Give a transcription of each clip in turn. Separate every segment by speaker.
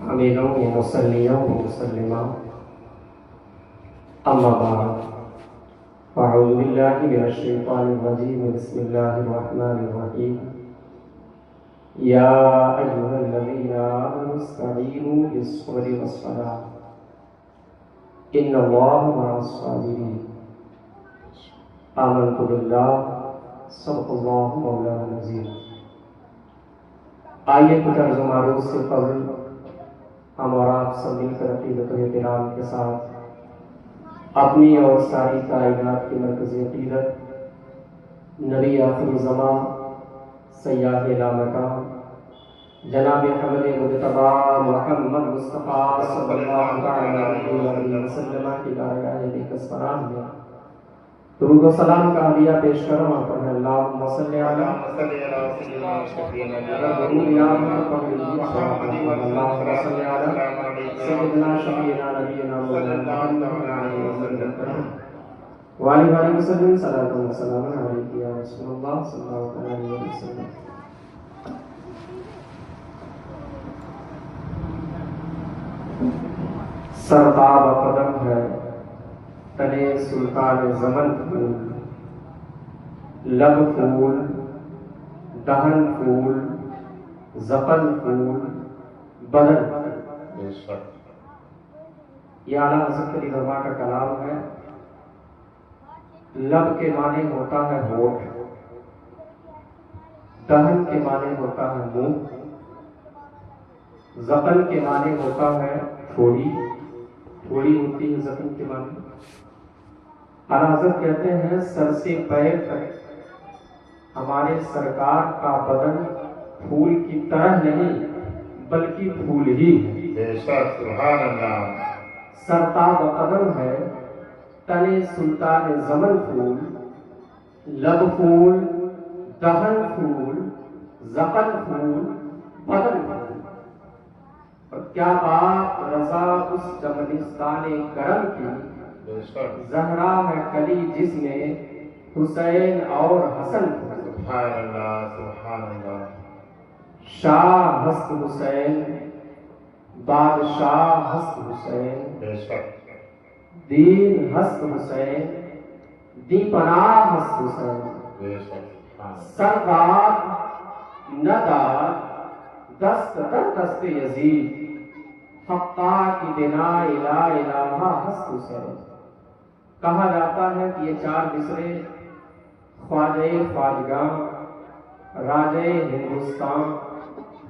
Speaker 1: حميدا ومصليا ومسلما أما بعد فأعوذ بالله من الشيطان الرجيم بسم الله الرحمن الرحيم يا أيها الذين آمنوا استعينوا بالصبر والصلاة إن الله مع الصابرين آمنت بالله صدق الله مولانا العظيم. آئیے کچھ عرض و معروف سے قبل ہم اور آپ سب مل کر عقیدت و احترام کے ساتھ اپنی اور ساری کائنات کی مرکزی عقیدت نبی آخر زمان سیاح لامکان جناب حمد مجتبی محمد مصطفیٰ صلی اللہ علیہ وسلم کی بارگاہ کسپران میں درود و سلام کا ہدیہ پیش کروں اور پڑھیں اللہم صلی علی سیدنا شفیعنا نبینا محمد وعلیہ وسلم صلاۃ و سلام علیک یا رسول اللہ صلی اللہ علیہ وسلم. سرتاب قدم ہے تنے سلطان زمن پھول، لب پھول، دہن پھول، زفن پھول، بدن پھول. یہ اعلیٰ حضرت علی دربار کا کلام ہے. لب کے معنی ہوتا ہے ہونٹ، دہن کے معنی ہوتا ہے منہ، زفن کے معنی ہوتا ہے تھوڑی، تھوڑی ہوتی ہے زفن کے معنی. حضرت کہتے ہیں سر سے پیر تک ہمارے سرکار کا بدن پھول کی طرح نہیں بلکہ پھول ہی ہے. سبحان اللہ. سرتاب قدم ہے تنے سلطان زمن پھول، لب پھول، دہن پھول، زفن پھول، بدن پھول. اور کیا بات رضا اس چمنستان کرم کی، زہرا ہے کلی جس میں حسین اور حسن. سبحان اللہ سبحان اللہ. شاہ ہست حسین، بادشاہ ہست حسین، دین ہست حسین، دی پناہ ہست حسین. سردار ندار دست در دست یزید، حقا کی بنا الہ الہ ہست حسین. کہا جاتا ہے کہ یہ چار مصرے خواجہ خواجگاں، راجہ ہندوستان،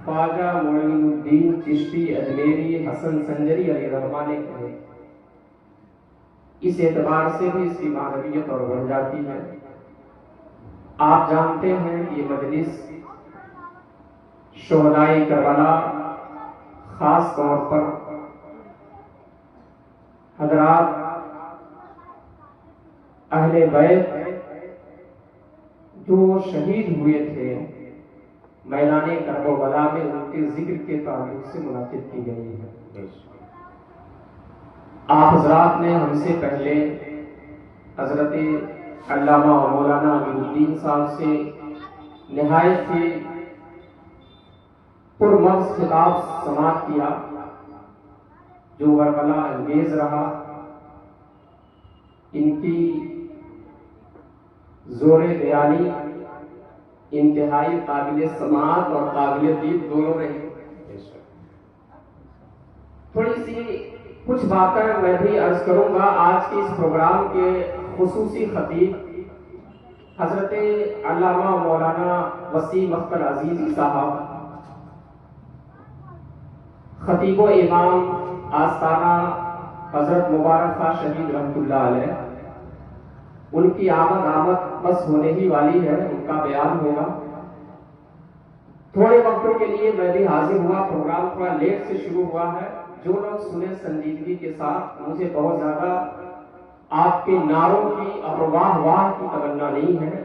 Speaker 1: خواجہ معین الدین چشتی اجمیری حسن سنجری علیہ رحمٰ نے کہے. اس اعتبار سے بھی اس کی معنویت اور بڑھ جاتی ہے. آپ جانتے ہیں یہ مجلس شہدائے کربلا، خاص طور پر حضرات اہل بیت جو شہید ہوئے تھے میدان کربلا میں، ان کے ذکر کے تعلق سے منعقد کی گئی ہے. آپ حضرات نے ہم سے پہلے حضرت علامہ مولانا امین الدین صاحب سے نہایت ہی پرمغز خطاب سماعت کیا جو کربلا انگیز رہا. ان کی زور بیانی انتہائی قابل سماعت اور قابل دید دونوں رہی. تھوڑی سی کچھ باتیں میں بھی عرض کروں گا. آج کے اس پروگرام کے خصوصی خطیب حضرت علامہ مولانا وسیم اختر عزیزی صاحب، خطیب و امام آستانہ حضرت مبارک خواہ شہید رحمۃ اللہ علیہ، ان کی آمد بس ہونے ہی والی ہے. ان کا بیان ہوگا. تھوڑے وقتوں کے لیے میں بھی حاضر ہوا. پروگرام تھوڑا لیٹ سے شروع ہوا ہے. جو لوگ سنیں سنجیدگی کے ساتھ. مجھے بہت زیادہ آپ کے نعروں کی اور واہ واہ کی تمنا نہیں ہے.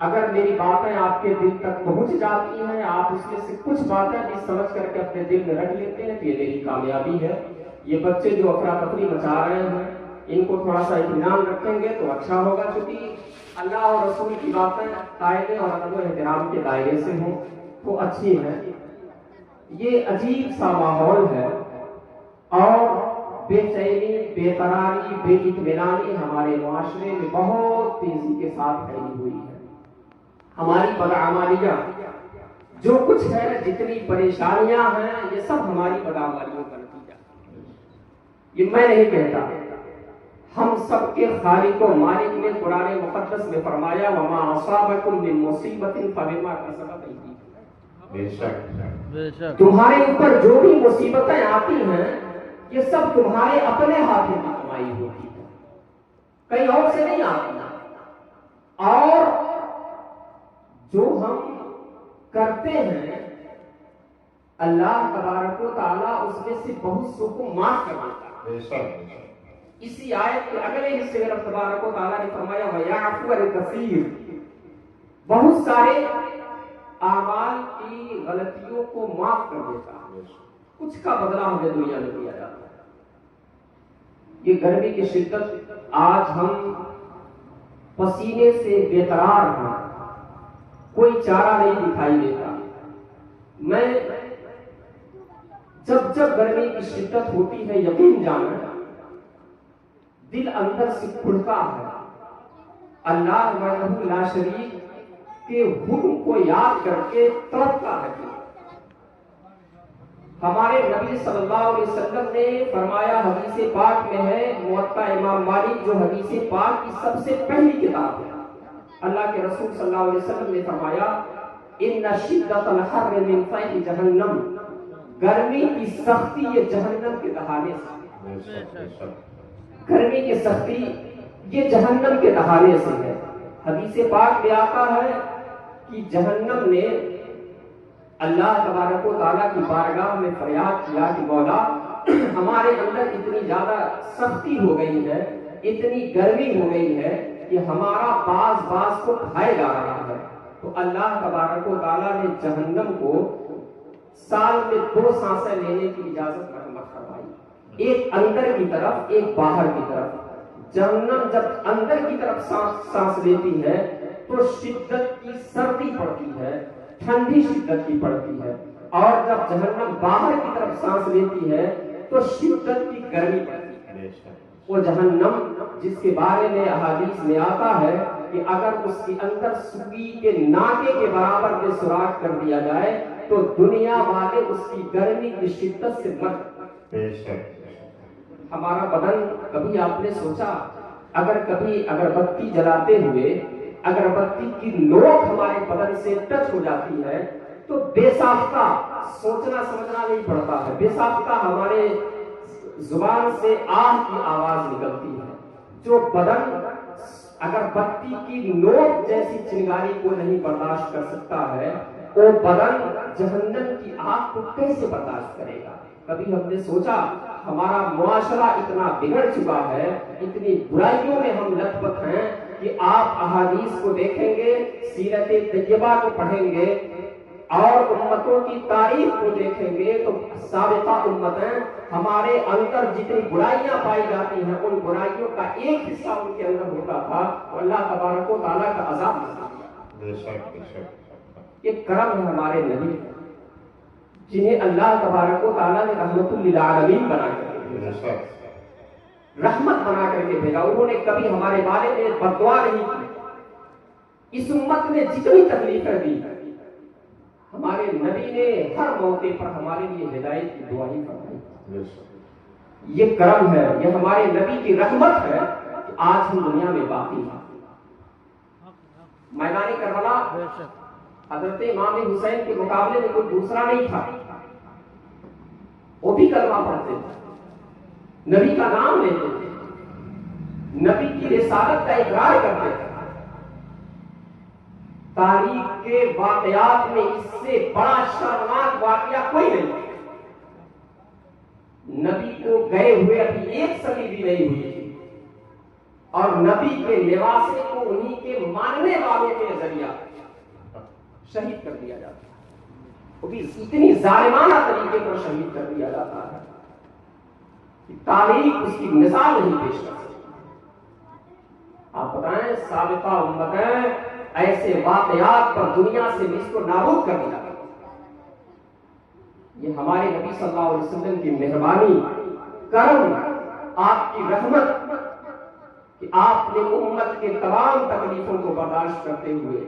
Speaker 1: اگر میری باتیں آپ کے دل تک پہنچ جاتی ہیں، آپ اس میں سے کچھ باتیں بھی سمجھ کر کے اپنے دل میں رکھ لیتے ہیں، تو یہ میری کامیابی ہے. یہ بچے جو افراتفری مچا رہے ہیں ان کو تھوڑا سا اطمینان رکھیں گے تو اچھا ہوگا، کیونکہ اللہ اور رسول کی باتیں قاعدے اور ادب و احترام کے دائرے سے ہوں تو اچھی ہیں. یہ عجیب سا ماحول ہے اور بے چینی، بے قراری، بے اطمینانی ہمارے معاشرے میں بہت تیزی کے ساتھ پھیلی ہوئی ہے. ہماری بدعمالیاں جو کچھ ہے، جتنی پریشانیاں ہیں، یہ سب ہماری بدعمالیوں کا نتیجہ ہے. یہ میں نہیں کہتا، ہم سب کے خالق و مالک نے قرآن مقدس میں فرمایا وما اصابکم من مصیبت فبما کسبت ایدیکم. تمہارے اوپر جو بھی مصیبتیں آتی ہیں یہ سب تمہارے اپنے ہاتھوں کی کمائی ہوتی ہے، کہیں اور سے نہیں آتی. اور جو ہم کرتے ہیں اللہ تبارک و تعالیٰ اس میں سے بہت سو کو معاف کر دیتا ہے. اسی آیت کے اگلے حصے میں رب تبارک و تعالیٰ نے فرمایا وَيَعْفُوَ الْكَثِيرُ، بہت سارے اعمال کی غلطیوں کو معاف کر دیتا ہے. کچھ کا بدلہ ہمیں دنیا میں دیا جاتا ہے. یہ گرمی کی شدت، آج ہم پسینے سے بے قرار ہیں، کوئی چارہ نہیں دکھائی دیتا. میں جب گرمی کی شدت ہوتی ہے، یقین جانا دل اندر سے کھلتا ہے. اللہ وحدہ لا شریک کے حکم کو یاد کر کے تڑپتا ہے. ہمارے نبی صلی اللہ علیہ وسلم نے فرمایا، حدیث پاک میں ہے، موطا امام مالک جو حدیث پاک کی سب سے پہلی کتاب ہے، اللہ کے رسول صلی اللہ علیہ وسلم نے فرمایا ان شدت الحر من فیح جہنم، گرمی کی سختی یہ جہنم کے دہانے سے، گرمی کی سختی یہ جہنم کے دہانے سے ہے. حدیث پاک میں آتا ہے کہ جہنم نے اللہ تبارک و تعالیٰ کی بارگاہ میں فریاد کیا کہ مولا ہمارے اندر اتنی زیادہ سختی ہو گئی ہے، اتنی گرمی ہو گئی ہے کہ ہمارا باز کو کھائے جا رہا ہے. تو اللہ تبارک و تعالیٰ نے جہنم کو سال میں 2 سانسیں لینے کی اجازت رحمت فرمائی، ایک اندر کی طرف، ایک باہر کی طرف. جہنم جب اندر کی طرف سانس لیتی ہے تو شدت کی سردی پڑتی ہے، ٹھنڈی شدت کی پڑتی ہے. اور جب جہنم باہر کی طرف سانس لیتی ہے تو شدت کی گرمی پڑتی ہے. وہ جہنم جس کے بارے میں احادیث میں آتا ہے کہ اگر اس کے اندر سوئی کے ناکے کے برابر میں سوراخ کر دیا جائے تو دنیا والے اس کی گرمی کی شدت سے مر. ہمارا بدن، کبھی آپ نے سوچا کبھی اگربتی جلاتے ہوئے اگربتی کی نوک ہمارے بدن سے ٹچ ہو جاتی ہے تو بے ساختہ سوچنا سمجھنا نہیں پڑتا ہے، بے ساختہ ہمارے زبان سے آہ کی آواز نکلتی ہے. جو بدن اگربتی کی نوک جیسی چنگاری کو نہیں برداشت کر سکتا ہے، وہ بدن جہنم کی آگ کو کیسے برداشت کرے گا؟ کبھی ہم نے سوچا ہمارا معاشرہ اتنا بگڑ چکا ہے، اتنی برائیوں میں ہم لت پت ہیں کہ آپ احادیث کو دیکھیں گے، سیرت طیبہ کو پڑھیں گے اور امتوں کی تاریخ کو دیکھیں گے تو سابقہ امتیں ہمارے اندر جتنی برائیاں پائی جاتی ہیں ان برائیوں کا ایک حصہ ان کے اندر ہوتا تھا اور اللہ تبارک و تعالیٰ کا عذاب ہوتا. یہ کرم ہے ہمارے نبی جنہیں اللہ تبارک و تعالیٰ نے رحمت للعالمین بنا کر بھیجا، رحمت بنا کر کے بھیجا. انہوں نے کبھی ہمارے بارے میں بد دعا نہیں کی. اس امت نے جتنی تکلیفیں دی ہمارے نبی نے ہر موقع پر ہمارے لیے ہدایت کی دعا ہی فرمائی. یہ کرم ہے، یہ ہمارے نبی کی رحمت ہے کہ آج ہم دنیا میں باقی ہیں. میدان کربلا حضرت امام حسین کے مقابلے میں کوئی دوسرا نہیں تھا. وہ بھی کلمہ پڑھتے تھے، نبی کا نام لیتے تھے، نبی کی رسالت کا اقرار کرتے تھے. تاریخ کے واقعات میں اس سے بڑا شرمناک واقعہ کوئی نہیں. نبی کو گئے ہوئے ابھی 1 صدی بھی نہیں ہوئی اور نبی کے لباسے کو انہی کے ماننے والوں کے ذریعہ شہید کر دیا جاتا ہے. وہ بھی اتنی ظالمانہ طریقے پر شہید کر دیا جاتا ہے کہ تاریخ اس کی مثال نہیں پیش کر سکتی. آپ بتائیں سابقہ امتیں ایسے واقعات پر دنیا سے اس کو نابود کر دیا. یہ ہمارے نبی صلی اللہ علیہ وسلم کی مہربانی، کرم، آپ کی رحمت کہ آپ نے امت کے تمام تکلیفوں کو برداشت کرتے ہوئے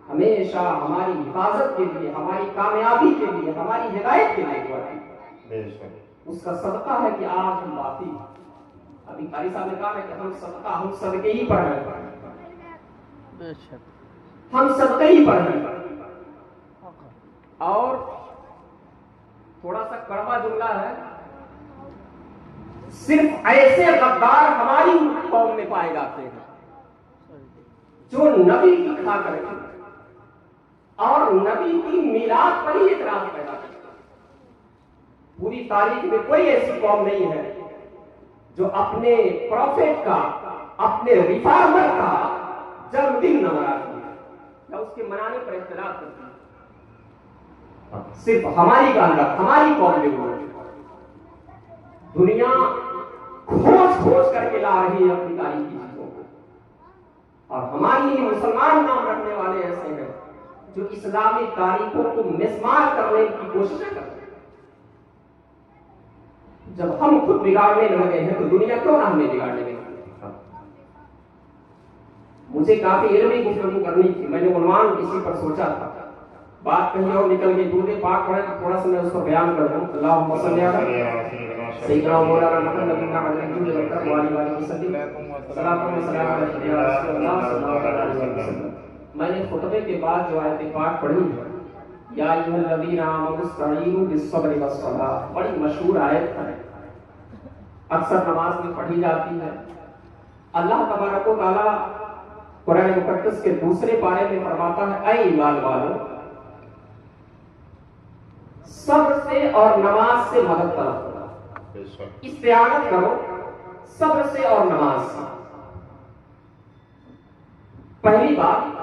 Speaker 1: ہمیشہ ہماری حفاظت کے لیے، ہماری کامیابی کے لیے، ہماری ہدایت کے لیے دعا کی۔ اس کا صدقہ ہے کہ آج ہم باقی ہیں۔ ابھی قاری صاحب نے کہا ہے کہ ہم صدقے ہی پر ہیں، ہم صدقے ہی پر ہیں۔ اور تھوڑا سا کڑوا جملہ ہے، صرف ایسے غدار ہماری قوم میں پائے جاتے ہیں جو نبی کی کھا کر اور نبی کی میلاد پر ہی اعتراض پیدا کرتے ہیں۔ پوری تاریخ میں کوئی ایسی قوم نہیں ہے جو اپنے پروفیٹ کا، اپنے ریفارمر کا جنم دن نہ مناتی ہے یا اس کے منانے پر اختلاف کرتی ہے۔ صرف ہماری گاندھ، ہماری قوم میں وہ دنیا کھوج کر کے لا رہی ہے اپنی تاریخی چیزوں کو، اور ہماری مسلمان نام رکھنے والے ایسے ہیں جو اسلامی تاریخوں کو مسمار کرنے کی کوشش کرتے ہیں۔ جب ہم خود بگاڑنے لگے ہیں تو دنیا کیوں نہ ہمیں بگاڑنے لگے؟ مجھے کافی علمی گفتگو کرنی تھی، میں نے عنوان اسی پر سوچا تھا، بات کہیں اور نکل گئی۔ درود پاک پڑھے تو تھوڑا سا میں اس کو بیان کر دوں۔ اللہم صلی علی سیدنا مولانا محمد بن عبد اللہ وسلم، صلاۃ و سلام علی رسول اللہ صلی اللہ علیہ وسلم۔ میں نے خطبے کے بعد جو آیت پاک پڑھی ہے، یا ایھا الذین آمنوا استعینوا بالصبر والصلاۃ، بڑی مشہور آیت ہے، اکثر نماز میں پڑھی جاتی ہے۔ اللہ تبارک و تعالی قرآن مقدس کے دوسرے پارے میں فرماتا ہے، اے ایمان والو، صبر سے اور نماز سے مدد طلب کرو، استعانت کرو صبر سے اور نماز سے۔ پہلی بات،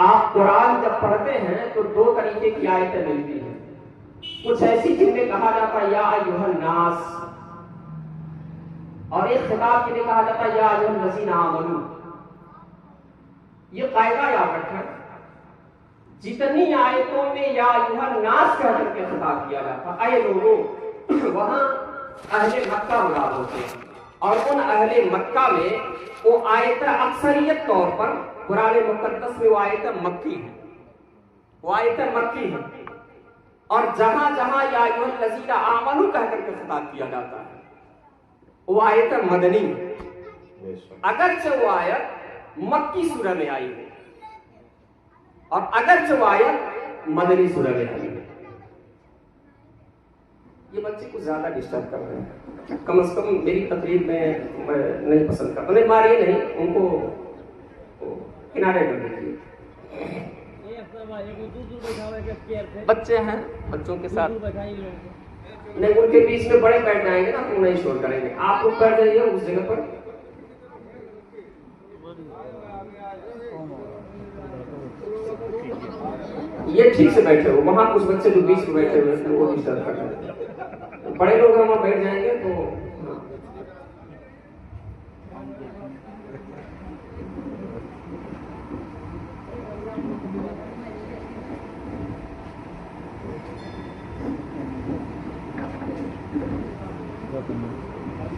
Speaker 1: آپ قرآن جب پڑھتے ہیں تو دو طریقے کی آیتیں ملتی ہیں۔ کچھ ایسی جن میں کہا جاتا ہے یا ایھا الناس، اور ایک خطاب کے لیے کہا جاتا ہے یا ایھا الذین آمنوا۔ یہ قاعدہ یاد رکھیں، جتنی آیتوں میں یا ایھا الناس کہہ کر کے خطاب کیا جاتا ہے، اے لوگوں، وہاں اہل مکہ مراد ہوتے ہیں، اور ان اہل مکہ میں وہ آیت اکثریت طور پر قرآن مقدس میں وہ آیت مکی ہے، وہ آیت مکی ہے، اور جہاں جہاں یا ایھا الذین آمنوا کہہ کر کے خطاب کیا جاتا ہے وہ آیت مدنی ہے، اگرچہ وہ آیت مکی سورہ میں آئی ہے اور اگرچہ وہ آیت مدنی سورہ میں آئی ہے۔ یہ بچے کو زیادہ ڈسٹرب کر رہے ہیں، کم از کم میری تقریر میں نہیں پسند کرتا، نہیں ماریے نہیں، ان کو کنارے کر دیجیے۔ بچے ہیں، بچوں کے ساتھ نہیں، ان کے بیچ میں بڑے بیٹھ جائیں گے نا تو نہیں شور کریں گے، آپ لوگ بیٹھ جائیے اس جگہ پر۔ یہ ٹھیک سے بیٹھے ہو، وہاں کچھ بچے جو بیچ میں بیٹھے ہوئے ہیں وہ ڈسٹرب کر رہے ہیں، بڑے لوگ وہاں بیٹھ جائیں گے تو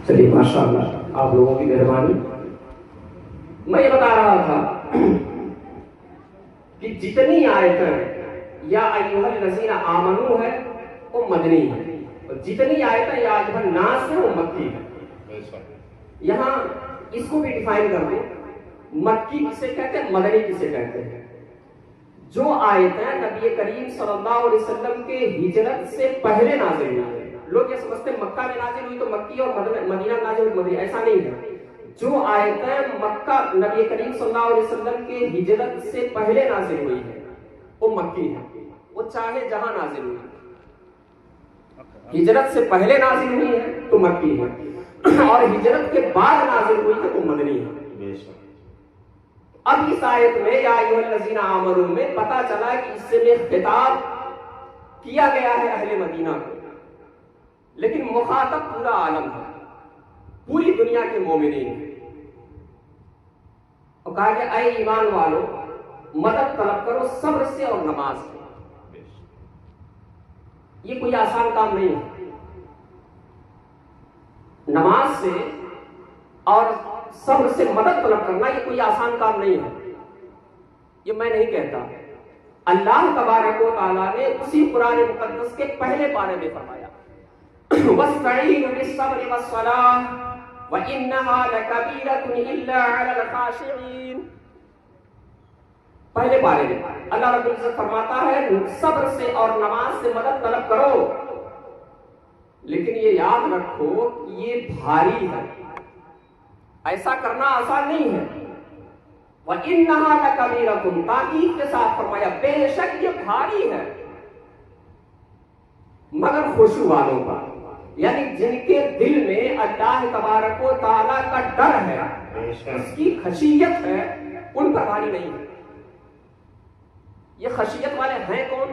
Speaker 1: چلیے ماشاء اللہ، آپ لوگوں کی مہربانی۔ میں یہ بتا رہا تھا کہ جتنی آیتیں یا ایھا الذین آمنوا ہے وہ مدنی ہے، اور جتنی آیتیں یا ایھا الناس ہے وہ مکی ہے۔ یہاں اس کو بھی ڈیفائن کر دیں، مکی کسے کہتے ہیں، مدنی کسے کہتے ہیں؟ جو آیتیں نبی کریم صلی اللہ علیہ وسلم کے ہجرت سے پہلے نازل ہوئی ہیں۔ لوگ یہ سمجھتے ہیں مکہ میں نازل ہوئی تو مکی اور مدینہ نازل ہوئی مدینہ، ایسا نہیں ہے۔ جو آیتیں مکہ نبی کریم صلی اللہ علیہ وسلم کے ہجرت سے پہلے نازل ہوئی ہیں وہ مکی ہے، وہ چاہے جہاں نازل ہوئی، ہجرت سے پہلے نازل ہوئی ہے تو مکی ہے، اور ہجرت کے بعد نازل ہوئی ہے تو مدنی ہے۔ اب اس آیت میں یا ایھا الذین آمنوا میں پتا چلا کہ اس سے میں خطاب کیا گیا ہے اہل مدینہ کو، لیکن مخاطب پورا عالم ہے، پوری دنیا کے مومنین، اور کہا کہ اے ایمان والو مدد طلب کرو صبر سے اور نماز سے۔
Speaker 2: یہ کوئی آسان کام نہیں ہے. نماز سے اور صبر سے مدد طلب کرنا یہ کوئی آسان کام نہیں ہے. یہ میں نہیں کہتا، اللہ تبارک و تعالیٰ نے اسی قرآن مقدس کے پہلے پارے میں فرمایا وَاسْتَعِينُوا بِالصَّبْرِ وَالصَّلَاةِ وَإِنَّهَا لَكَبِيرَةٌ إِلَّا عَلَى الْخَاشِعِينَ. پہلے پارے میں اللہ رب العزت فرماتا ہے صبر سے اور نماز سے مدد طلب کرو، لیکن یہ یاد رکھو کہ یہ بھاری ہے، ایسا کرنا آسان نہیں ہے. وَإِنَّهَا لَكَبِيرَةٌ، تاکید کے ساتھ فرمایا بے شک یہ بھاری ہے، مگر خشوع والوں کا، یعنی جن کے دل میں اللہ تبارک و تعالیٰ کا ڈر ہے، اس کی خشیت ہے، ان پر بھاری نہیں ہے. یہ خشیت والے ہیں کون؟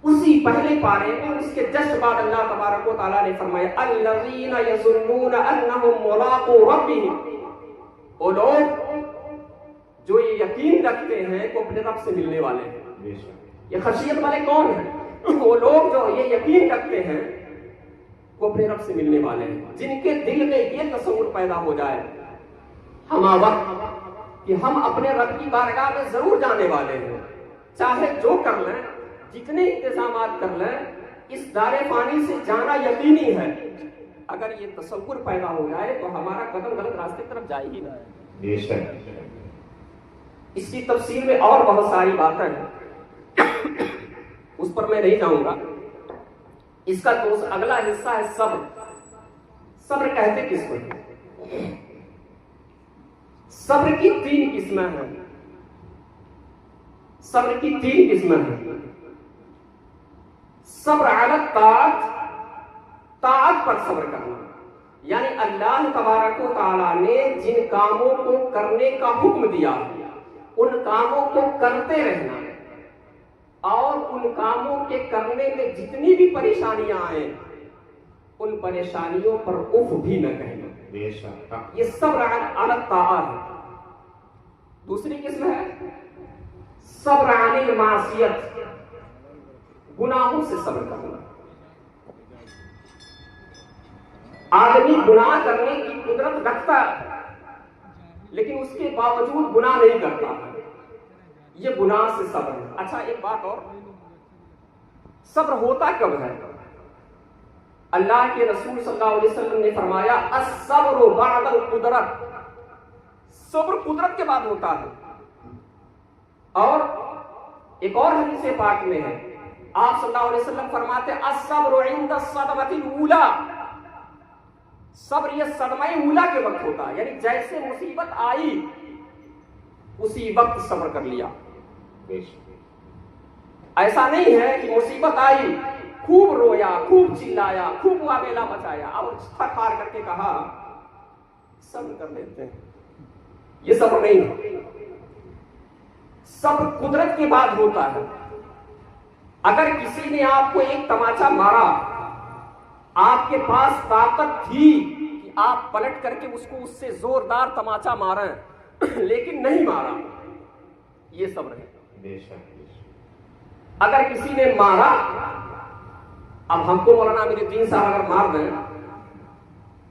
Speaker 2: اسی پہلے پارے میں اس کے جسٹ بعد اللہ تبارک و تعالیٰ نے فرمایا الذین یظنون انہم ملاقو ربہم، وہ لوگ جو یہ یقین رکھتے ہیں کہ اپنے رب سے ملنے والے ہیں. یہ خشیت والے کون ہیں؟ وہ لوگ جو یہ یقین رکھتے ہیں وہ اپنے رب سے ملنے والے ہیں، جن کے دل میں یہ تصور پیدا ہو جائے ہمہ وقت کہ ہم اپنے رب کی بارگاہ میں ضرور جانے والے ہیں، چاہے جو کر لیں، جتنے انتظامات کر لیں، اس دار فانی سے جانا یقینی ہے. اگر یہ تصور پیدا ہو جائے تو ہمارا قدم غلط راستے کی طرف جائے ہی نہیں. اس کی تفسیر میں اور بہت ساری باتیں ہیں، اس پر میں نہیں جاؤں گا. اس کا اگلا حصہ ہے صبر. صبر کہتے کس کو؟ صبر کی 3 قسمیں ہیں. صبر کی 3 قسمیں ہیں. صبر علی الطاعت، طاعت پر صبر کرنا، یعنی اللہ تبارک و تعالیٰ نے جن کاموں کو کرنے کا حکم دیا ان کاموں کو کرتے رہنا، اور ان کاموں کے کرنے میں جتنی بھی پریشانیاں آئیں ان پریشانیوں پر اف بھی نہ کہنا. یہ صبر علی الطاعت ہے. دوسری قسم ہے صبر علی المعصیت، گناہوں سے صبر کرنا. آدمی گناہ کرنے کی قدرت رکھتا ہے لیکن اس کے باوجود گناہ نہیں کرتا ہے، یہ گناہ سے صبر ہے. اچھا ایک بات اور، صبر ہوتا کب ہے؟ اللہ کے رسول صلی اللہ علیہ وسلم نے فرمایا الصبر بعد القدرت، صبر قدرت کے بعد ہوتا ہے. اور ایک اور حدیث پاک میں ہے آپ صلی اللہ علیہ وسلم فرماتے الصبر عند الصدمۃ الاولى، صبر یہ صدمہ اولا کے وقت ہوتا ہے، یعنی جیسے مصیبت آئی اسی وقت صبر کر لیا. ایسا نہیں ہے کہ مصیبت آئی خوب رویا، خوب چلایا، خوب واویلا مچایا اور تھک ہار کر کے کہا صبر کر لیتے ہیں، یہ صبر نہیں ہے. صبر قدرت کے بعد ہوتا ہے. اگر کسی نے آپ کو ایک تماچا مارا، آپ کے پاس طاقت تھی کہ آپ پلٹ کر کے اس کو اس سے زوردار تماچا ماریں لیکن نہیں مارا، یہ صبر ہے. اگر کسی نے مارا، اب ہم کو مولانا امیر الدین صاحب اگر مار دیں،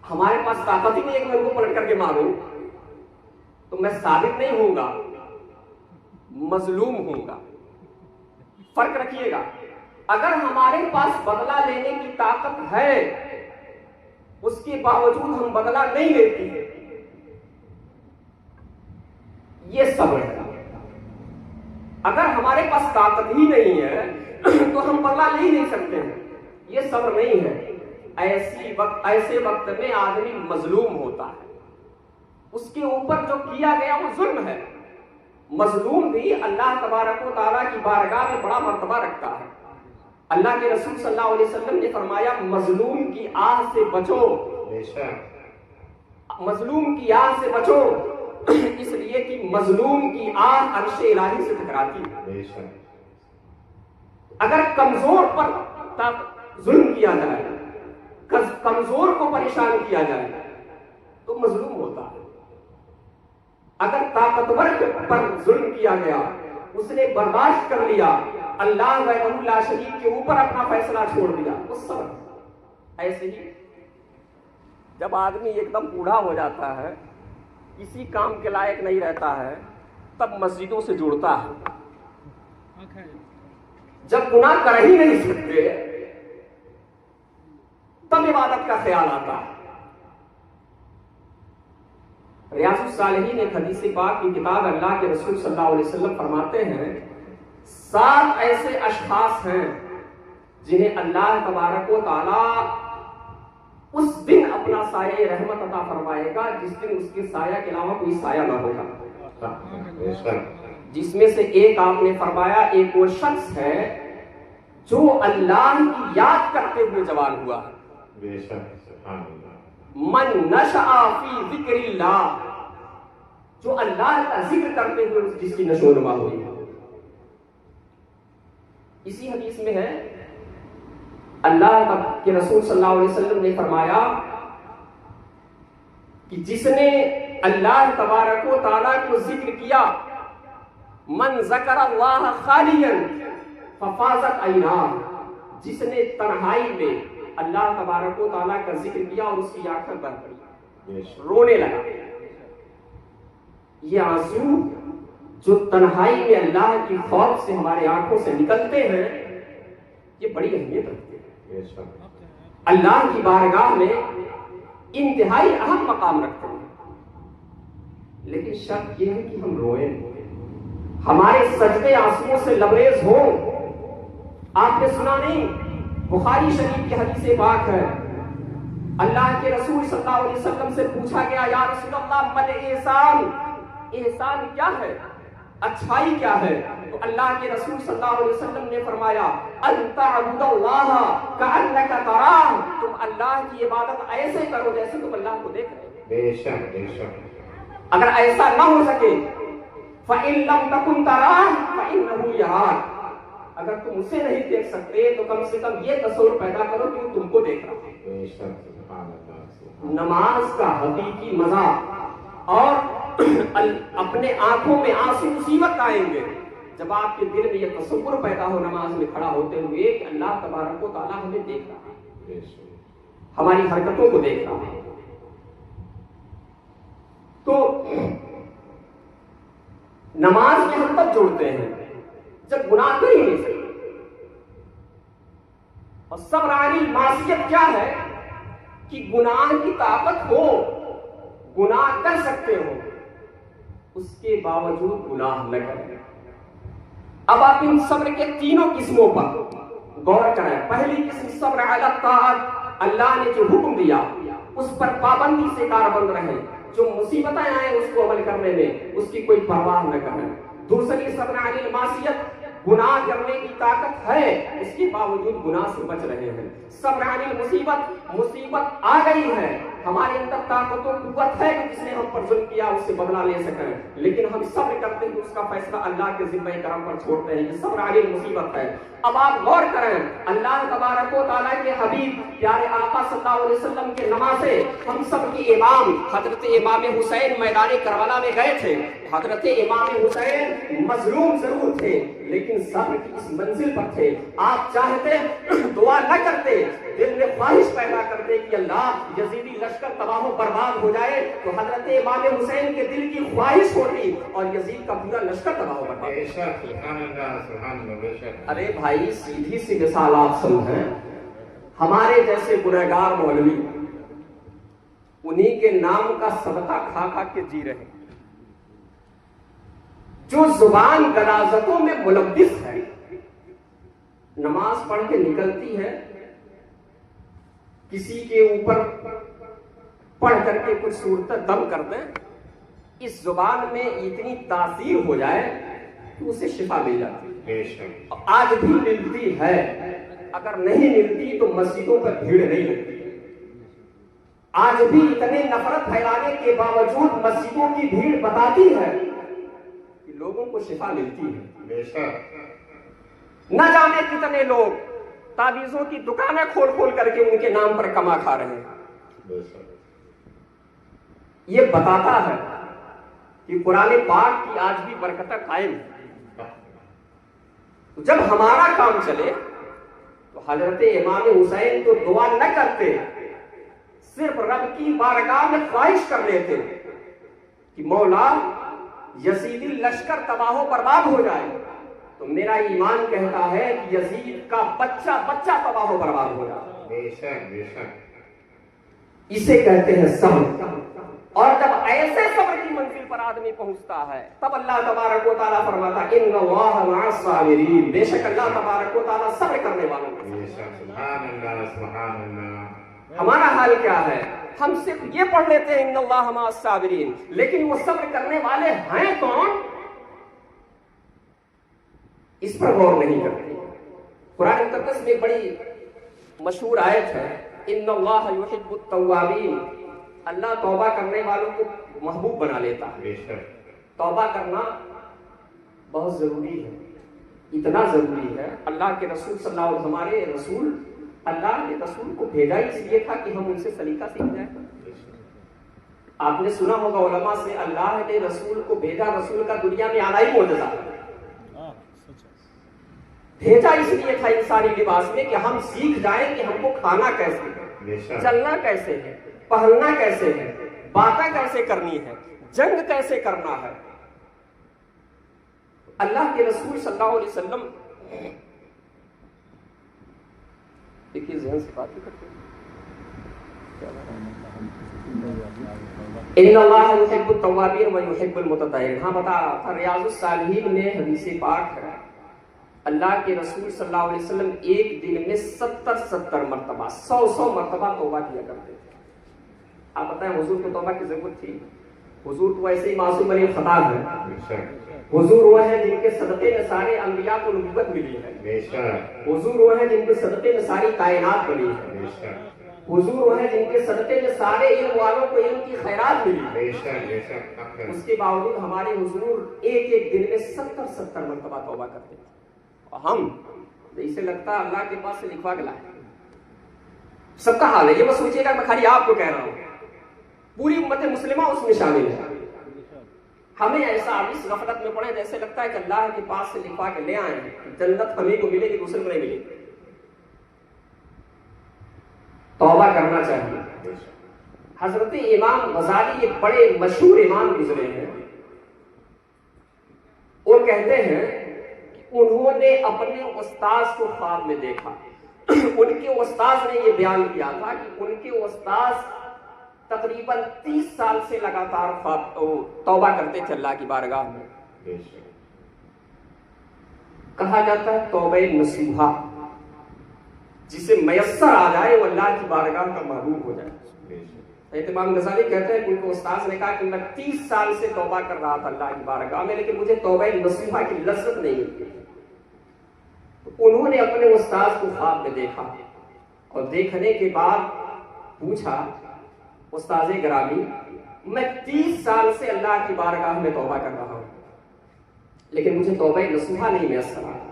Speaker 2: ہمارے پاس طاقت ہی نہیں ہے کہ میں ان کو پلٹ کر کے ماروں، تو میں ثابت نہیں ہوں گا، مظلوم ہوں گا. فرق رکھیے گا. اگر ہمارے پاس بدلہ لینے کی طاقت ہے اس کے باوجود ہم بدلہ نہیں لیتے، یہ صبر ہے. اگر ہمارے پاس طاقت ہی نہیں ہے تو ہم بدلہ لے نہیں سکتے ہیں، یہ صبر نہیں ہے. ایسے وقت میں آدمی مظلوم ہوتا ہے، اس کے اوپر جو کیا گیا وہ ظلم ہے. مظلوم بھی اللہ تبارک و تعالیٰ کی بارگاہ میں بڑا مرتبہ رکھتا ہے. اللہ کے رسول صلی اللہ علیہ وسلم نے فرمایا مظلوم کی آہ سے بچو، مظلوم کی آہ سے بچو، اس لیے کہ مظلوم کی آہ عرش الہی سے ٹکراتی ہے. اگر کمزور پر ظلم کیا جائے، کمزور کو پریشان کیا جائے تو مظلوم ہوتا ہے. اگر طاقتور پر ظلم کیا گیا، اس نے برداشت کر لیا اللہ وحدہ لا شریک کے اوپر اپنا فیصلہ چھوڑ دیا، وہ صبر۔ ایسے ہی جب آدمی ایک دم بوڑھا ہو جاتا ہے، کسی کام کے لائق نہیں رہتا ہے، تب مسجدوں سے جڑتا ہے۔ جب گناہ کر ہی نہیں سکتے تب عبادت کا خیال آتا ہے۔ ریاض الصالحین ایک حدیث پاک کی کتاب، اللہ کے رسول صلی اللہ علیہ وسلم فرماتے ہیں 7 ایسے اشخاص ہیں جنہیں اللہ تبارک و تعالی اس دن اپنا سایہ رحمت عطا فرمائے گا جس دن اس کے سایہ کے علاوہ کوئی سایہ نہ ہوگا۔ جس میں سے ایک آپ نے فرمایا، ایک وہ شخص ہے جو اللہ کی یاد کرتے ہوئے جوان ہوا ہے۔ من نشأ فی ذکر اللہ، جو اللہ کا ذکر کرتے ہوئے جس کی نشو و نما ہوئی ہے۔ اسی حدیث میں ہے اللہ کے رسول صلی اللہ علیہ وسلم نے فرمایا کہ جس نے اللہ تبارک و تعالیٰ کو ذکر کیا، من ذکر اللہ خالیا ففازت عیناہ، جس نے تنہائی میں اللہ تبارک و تعالیٰ کا ذکر کیا اور اس کی آنکھیں بند پڑی، رونے لگا۔ یہ آنسو جو تنہائی میں اللہ کی خوف سے ہمارے آنکھوں سے نکلتے ہیں، یہ بڑی اہمیت رکھتے ہیں، اللہ کی بارگاہ میں انتہائی اہم مقام رکھتے ہیں۔ لیکن شرط یہ ہے کہ ہم روئیں، ہمارے سجدے آنسوؤں سے لبریز ہوں۔ آپ نے سنا نہیں، بخاری شریف کی حدیث پاک ہے، اللہ کے رسول صلی اللہ علیہ وسلم سے پوچھا گیا، یا رسول اللہ من احسان، احسان کیا ہے، اچھائی کیا ہے؟ تو اللہ کے رسول صلی اللہ علیہ وسلم نے فرمایا، ان تعبد اللہ کأنک تراہ، تم اللہ کی عبادت ایسے کرو جیسے تم اللہ کو دیکھ رہے ہو۔ بے شک بے شک۔ اگر ایسا نہ ہو سکے، فإن لم تکن تراہ فإنہ یراک، اگر تم اسے نہیں دیکھ سکتے تو کم سے کم یہ تصور پیدا کرو کہ وہ تم کو دیکھ رہا ہے۔ نماز کا حقیقی مزہ اور اپنے آنکھوں میں آنسو اسی وقت آئیں گے جب آپ کے دل میں یہ تصور پیدا ہو نماز میں کھڑا ہوتے ہوئے کہ اللہ تبارک و تعالیٰ ہمیں دیکھ رہا ہے، ہماری حرکتوں کو دیکھ رہا ہے۔ تو نماز میں ہم تب جوڑتے ہیں جب گناہ کر ہی نہیں سکتے۔ اور صبر علی المعصیت کیا ہے کہ گناہ کی طاقت ہو، گناہ کر سکتے ہو، اس کے باوجود گناہ نہ کریں۔ اب آپ ان صبر کے تینوں قسموں پر غور کریں۔ پہلی قسم صبر علی الطاعات، اللہ نے جو حکم دیا اس پر پابندی سے کاربند رہیں، جو مصیبتیں آئیں اس کو عمل کرنے میں اس کی کوئی پرواہ نہ کریں۔ دوسری صبر علی المعصیت، گناہ کرنے کی طاقت ہے اس کے باوجود گناہ سے بچ رہے ہیں۔ صبر علی المصیبت، مصیبت آ گئی ہے، ہمارے اندر طاقت و قوت ہے کہ جس نے ہم پر ظلم کیا اس سے بدلہ لے سکیں، لیکن ہم صبر کرتے ہیں، اس کا فیصلہ اللہ کے ذمہ کرم پر چھوڑتے ہیں۔ یہ صبر علی المصیبت ہے۔ اب آپ غور کریں، اللہ تبارک و تعالیٰ کے حبیب پیارے آقا صلی اللہ علیہ وسلم کے نمازے، ہم سب کی امام حضرت امام حسین میدان کربلا میں گئے تھے۔ حضرت امام حسین مظلوم ضرور تھے لیکن صبر کی اس منزل پر تھے۔ آپ چاہتے دعا نہ کرتے، دل میں خواہش پیدا کرتے کہ اللہ یزیدی لشکر تباہ و برباد ہو جائے، تو حضرت امام حسین کے دل کی خواہش ہوتی اور یزید کا پورا لشکر تباہ و برباد۔ ارے بھائی سیدھی سی مثال آپ سمجھیں، ہمارے جیسے گنہگار مولوی انہی کے نام کا صدقہ کھا کھا کے جی رہے، جو زبان غلاظتوں میں ملبس ہے، نماز پڑھ کے نکلتی ہے، کسی کے اوپر پڑھ کر کے کچھ صورتیں دم کر دیں، اس زبان میں اتنی تاثیر ہو جائے کہ اسے شفا مل جاتی ہے۔ آج بھی ملتی ہے، اگر نہیں ملتی تو مسجدوں پر بھیڑ نہیں لگتی۔ آج بھی اتنے نفرت پھیلانے کے باوجود مسجدوں کی بھیڑ بتاتی ہے کہ لوگوں کو شفا ملتی ہے۔ نہ جانے کتنے لوگ تعویذوں کی دکانیں کھول کھول کر کے ان کے نام پر کما کھا رہے ہیں۔ یہ بتاتا ہے کہ قرآن پاک کی آج بھی برکتیں قائم ہیں۔ جب ہمارا کام چلے تو حضرت امام حسین تو دعا نہ کرتے، صرف رب کی بارگاہ میں خواہش کر لیتے کہ مولا یزیدی لشکر تباہ و برباد ہو جائے، تو میرا ایمان کہتا ہے کہ یزید کا بچہ بچہ تباہ و برباد ہو جائے۔
Speaker 3: بے شک بے شک،
Speaker 2: اسے کہتے ہیں صبر۔ اور جب ایسے صبر کی منزل پر آدمی پہنچتا ہے تب اللہ تبارک و تعالیٰ فرماتا ان اللہ مع الصابرین، بے شک اللہ تبارک و تعالیٰ صبر کرنے والوں کے
Speaker 3: بے شک، سبحان اللہ سبحان اللہ۔
Speaker 2: ہمارا حال کیا ہے؟ ہم صرف یہ پڑھ لیتے ہیں ان اللہ مع الصابرین، لیکن وہ صبر کرنے والے ہیں کون، اس پر غور نہیں کرتے۔ قرآن مقدس میں بڑی مشہور آیت ہے ان اللہ یحب التوابین، اللہ توبہ کرنے والوں کو محبوب بنا لیتا ہے۔
Speaker 3: بے شک،
Speaker 2: توبہ کرنا بہت ضروری ہے، اتنا ضروری ہے اللہ کے رسول صلی اللہ علیہ وسلم، ہمارے رسول اللہ نے رسول کو بھیجا اس لیے تھا کہ ہم ان سے سلیقہ سیکھ جائیں۔ آپ نے سنا ہوگا علماء سے اللہ نے رسول کو بھیجا، رسول کا دنیا میں آنا ہی معجزہ ہے، بھیجا اس لیے تھا انسانی لباس میں کہ ہم سیکھ جائیں کہ ہم کو کھانا کیسے
Speaker 3: بے
Speaker 2: ہے،
Speaker 3: شک،
Speaker 2: چلنا کیسے ہے، پہننا کیسے ہے، باتیں کیسے کرنی ہے، جنگ کیسے کرنا ہے۔ اللہ کے رسول صلی اللہ علیہ وسلم دیکھیے ذہن سے بات کرتے ان اللہ یحب التوابین و یحب المتطہرین۔ ہاں بتا تھا ریاض الصالحین میں حدیث پاک ہے اللہ کے رسول صلی اللہ علیہ وسلم ایک دن میں 70 مرتبہ 100 مرتبہ توبہ کیا کرتے تھے۔ آپ بتائیں حضور کو توبہ کی ضرورت تھی؟ حضور تو ایسے ہی معصوم علی خطا ہے،
Speaker 3: بے شک،
Speaker 2: حضور وہ ہے جن کے صدقے میں سارے انبیاء کو نبوت ملی ہے،
Speaker 3: بے شک،
Speaker 2: حضور وہ ہے جن کے صدقے میں ساری کائنات بنی ہے،
Speaker 3: بے شک،
Speaker 2: حضور وہ ہے جن کے صدقے میں سارے علم والوں کو علم کی خیرات ملی ہے۔
Speaker 3: بے شک، بے شک، اکثر،
Speaker 2: اس کے باوجود ہمارے حضور ایک ایک دن میں 70 مرتبہ توبہ کرتے تھے، اور ہم اسے لگتا ہے اللہ کے پاس سے لکھوا کے لائے۔ سب کا حال ہے یہ، بس سوچیے گا میں خالی آپ کو کہہ رہا ہوں، پوری امت مسلمہ اس میں شامل ہے۔ ہمیں ایسا اس غفلت میں پڑے جیسے لگتا ہے کہ اللہ کے پاس سے لکھوا کے لے آئے ہیں، جنت ہمیں کو ملے گی دوسرے کو نہیں ملے گی۔ توبہ کرنا چاہیے۔
Speaker 3: بے شک،
Speaker 2: حضرت امام غزالی ایک بڑے مشہور امام گزرے ہیں، وہ کہتے ہیں کہ انہوں نے اپنے استاذ کو خواب میں دیکھا۔ ان کے استاذ نے یہ بیان کیا تھا کہ ان کے استاذ تقریباً 30 سال سے لگاتار توبہ کرتے تھے اللہ کی بارگاہ میں۔
Speaker 3: بے شک،
Speaker 2: کہا جاتا ہے توبہ نصوحہ، جسے میسر آ جائے وہ اللہ کی بارگاہ کا محبوب ہو جائے۔
Speaker 3: بے شک،
Speaker 2: امام غزالی کہتے ہیں کہ ان کو استاذ نے کہا کہ میں 30 سال سے توبہ کر رہا تھا اللہ کی بارگاہ میں، لیکن مجھے توبہ نصوحہ کی لذت نہیں ملتی۔ تو انہوں نے اپنے استاذ کو خواب میں دیکھا اور دیکھنے کے بعد پوچھا استاذ گرامی میں 30 سال سے اللہ کی بارگاہ میں توبہ کر رہا ہوں لیکن مجھے توبہ نصوحہ نہیں میسر آتا،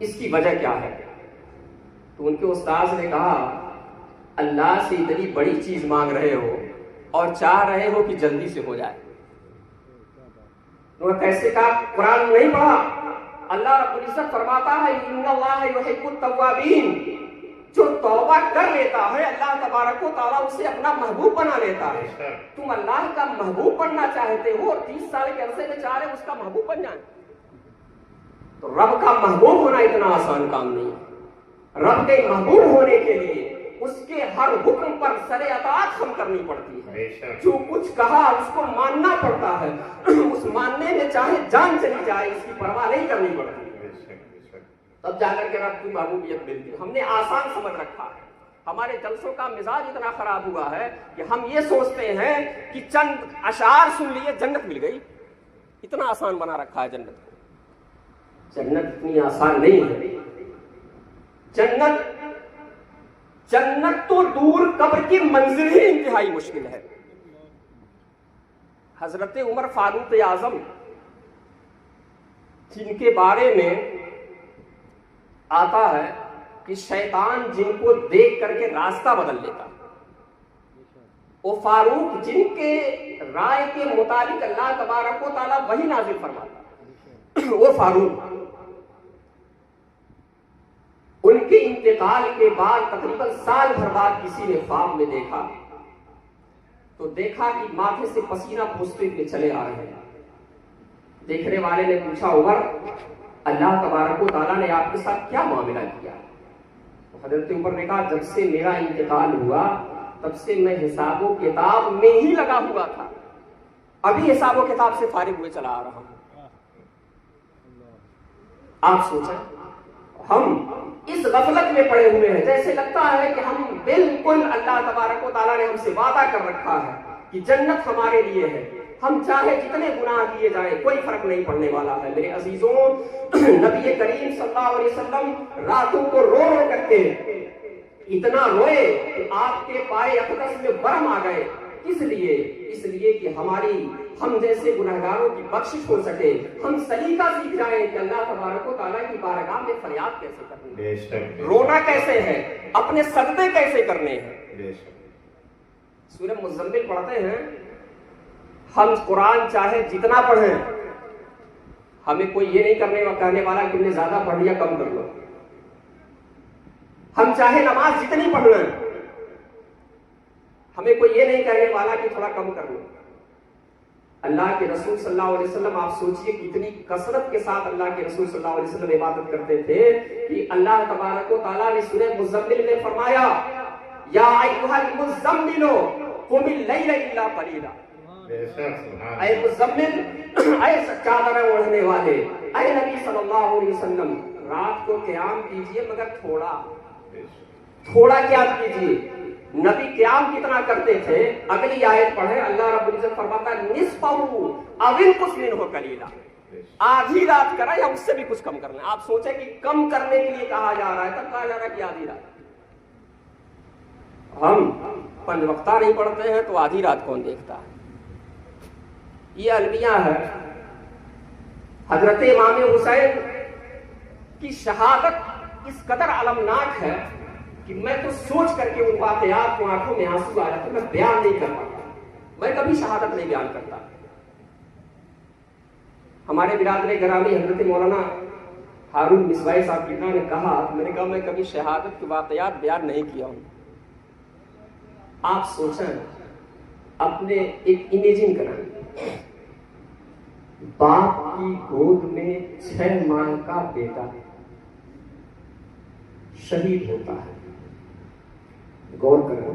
Speaker 2: اس کی وجہ کیا ہے؟ تو ان کے استاذ نے کہا اللہ سے اتنی بڑی چیز مانگ رہے ہو اور چاہ رہے ہو کہ جلدی سے ہو جائے۔ انہوں نے کیسے کہا؟ قرآن نہیں پڑھا؟ اللہ رب العزت فرماتا ہے ان اللہ یحب التوابین، جو توبہ کر لیتا ہے اللہ تبارک و تعالیٰ اسے اپنا محبوب بنا لیتا ہے۔ تم اللہ کا محبوب بننا چاہتے ہو اور 30 سال کے عرصے میں چاہ رہے اس کا محبوب بن جائیں، تو رب کا محبوب ہونا اتنا آسان کام نہیں ہے۔ رب کے محبوب ہونے کے لیے اس کے ہر حکم پر سر اطاعت ہم کرنی پڑتی ہے، جو کچھ کہا اس کو ماننا پڑتا ہے، اس ماننے میں چاہے جان چلی جائے اس کی پرواہ نہیں کرنی پڑتی، تب جا کر کے رب کی محبوبیت ملتی ہے۔ ہم نے آسان سمجھ رکھا ہے، ہمارے جلسوں کا مزاج اتنا خراب ہوا ہے کہ ہم یہ سوچتے ہیں کہ چند اشعار سن لیے جنت مل گئی، اتنا آسان بنا رکھا ہے جنت کو۔ جنت اتنی آسان نہیں ہے، جنت تو دور قبر کی منزل ہی انتہائی مشکل ہے۔ حضرت عمر فاروق اعظم جن کے بارے میں آتا ہے کہ شیطان جن کو دیکھ کر کے راستہ بدل لیتا، وہ فاروق جن کے رائے کے مطابق اللہ تبارک و تعالیٰ وہی نازل فرماتا، وہ فاروق، ان کے انتقال کے بعد تقریباً سال بھر بعد کسی نے خواب میں دیکھا تو دیکھا کہ ماتھے سے پسینہ پوچھتے ہوئے چلے آ رہے ہیں۔ دیکھنے والے نے پوچھا عمر، اللہ تبارک و تعالیٰ نے آپ کے ساتھ کیا معاملہ کیا؟ حضرت عمر نے کہا جب سے میرا انتقال ہوا تب سے میں حساب و کتاب میں ہی لگا ہوا تھا، ابھی حساب و کتاب سے فارغ ہوئے چلا آ رہا ہوں۔ آپ سوچیں ہم اس غفلت میں پڑے ہوئے ہیں، جیسے لگتا ہے کہ ہم بالکل اللہ تبارک و تعالیٰ نے ہم سے وعدہ کر رکھا ہے کہ جنت ہمارے لیے ہے، ہم چاہے جتنے گناہ کیے جائیں کوئی فرق نہیں پڑنے والا ہے۔ میرے عزیزوں، نبی کریم صلی اللہ علیہ وسلم راتوں کو رو رو کر کے اتنا روئے کہ آپ کے پائے اقدس میں برم آ گئے۔ کس لیے؟ اس لیے کہ ہم جیسے گنہگاروں کی بخشش ہو سکے، ہم سلیقہ سیکھ جائیں کہ اللہ تبارک و تعالیٰ کی بارگاہ میں فریاد کیسے کرنی ہے، رونا کیسے ہے، اپنے سجدے کیسے کرنے ہیں۔ سورہ مزمل پڑھتے ہیں، ہم قرآن چاہے جتنا پڑھیں، ہمیں کوئی یہ نہیں کہنے والا کہ تم نے زیادہ پڑھ لیا کم کر لو۔ ہم چاہے نماز جتنی پڑھ لیں، ہمیں کوئی یہ نہیں کہنے والا کہ تھوڑا کم کر لو۔ اللہ کے رسول صلی اللہ علیہ وسلم، آپ سوچئے کتنی کثرت کے ساتھ اللہ کے رسول صلی اللہ علیہ وسلم عبادت کرتے تھے کہ اللہ تبارک و تعالیٰ نے سورہ مزمل میں فرمایا یا ایھا المزمل قم اللیل الا قلیلا، اے مزمل، اے چادر اوڑھنے والے، اے نبی صلی اللہ علیہ وسلم، رات کو قیام کیجئے مگر تھوڑا قیام کیجئے۔ نبی قیام کتنا کرتے تھے؟ اگلی آیت پڑھیں، اللہ رب العزت فرماتا ہے نصفہ او انقص منہ قلیلا، آدھی رات کرا یا اس سے بھی کچھ کم کرنا۔ آپ سوچیں کہ کم کرنے کے لیے کہا جا رہا ہے، تب کہا جا رہا ہے کہ آدھی رات۔ ہم 5 وقتہ نہیں پڑھتے ہیں تو آدھی رات کون دیکھتا ہے؟ یہ المیہ ہے۔ حضرت امام حسین کی شہادت اس قدر المناک ہے کہ میں تو سوچ کر کے ان واقعات کو آنکھوں میں آنسو آ جاتے، میں بیان نہیں کر پاتا، میں کبھی شہادت نہیں بیان کرتا۔ ہمارے برادر گرامی حضرت مولانا ہارون مصباحی صاحب کتنا نے کہا، میں نے کہا میں کبھی شہادت کے واقعات بیان نہیں کیا ہوں۔ آپ سوچیں، اپنے ایک امیجن کریں، باپ کی گود میں 6 ماہ کا بیٹا شہید ہوتا ہے۔ غور کرو،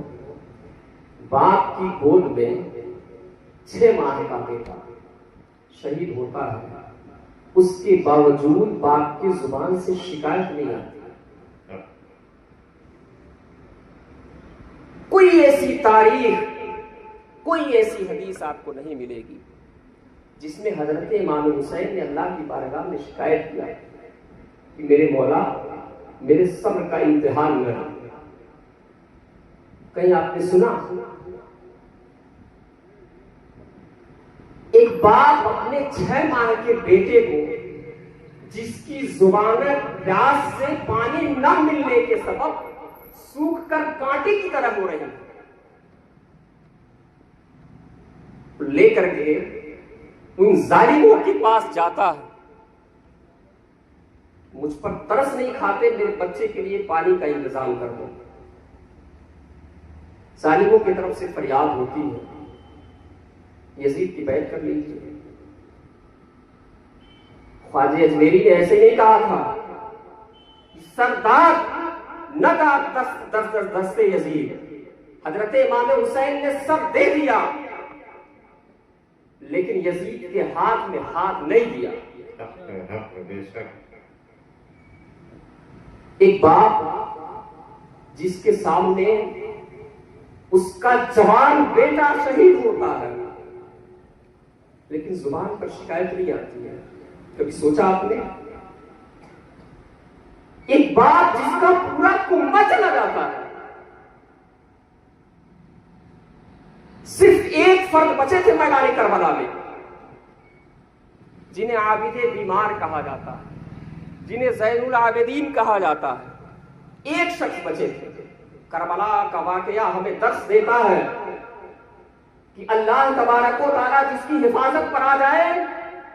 Speaker 2: باپ کی گود میں 6 ماہ کا بیٹا شہید ہوتا ہے، اس کے باوجود باپ کی زبان سے شکایت نہیں آتی۔ کوئی ایسی تاریخ، کوئی ایسی حدیث آپ کو نہیں ملے گی جس میں حضرت امام حسین نے اللہ کی بارگاہ میں شکایت کیا کہ میرے مولا میرے صبر کا امتحان نہ لے۔ کہیں آپ نے سنا ایک باپ اپنے 6 ماہ کے بیٹے کو، جس کی زبان پیاس سے پانی نہ ملنے کے سبب سوکھ کر کانٹے کی طرح ہو رہی، لے کر کے ان ظالموں کے پاس جاتا ہے، مجھ پر ترس نہیں کھاتے، میرے بچے کے لیے پانی کا انتظام کر دو۔ ظالموں کی طرف سے فریاد ہوتی ہے، یزید کی بیعت کر لیجیے۔ خواجہ اجمیری نے ایسے نہیں کہا تھا، سردار نہ دستے یزید، حضرت امام حسین نے سر دے دیا لیکن یزید کے ہاتھ میں ہاتھ نہیں دیا۔ ایک باپ جس کے سامنے اس کا جوان بیٹا شہید ہوتا ہے لیکن زبان پر شکایت نہیں آتی ہے۔ کبھی سوچا آپ نے؟ ایک باپ جس کا پورا کنبہ چلا جاتا ہے، صرف ایک فرد بچے تھے میدان کربلا میں، جنہیں عابد بیمار کہا جاتا ہے، جنہیں زین العابدین کہا جاتا ہے، ایک شخص بچے تھے۔ کربلا کا واقعہ ہمیں درس دیتا ہے کہ اللہ تبارک و تعالیٰ جس کی حفاظت پر آ جائے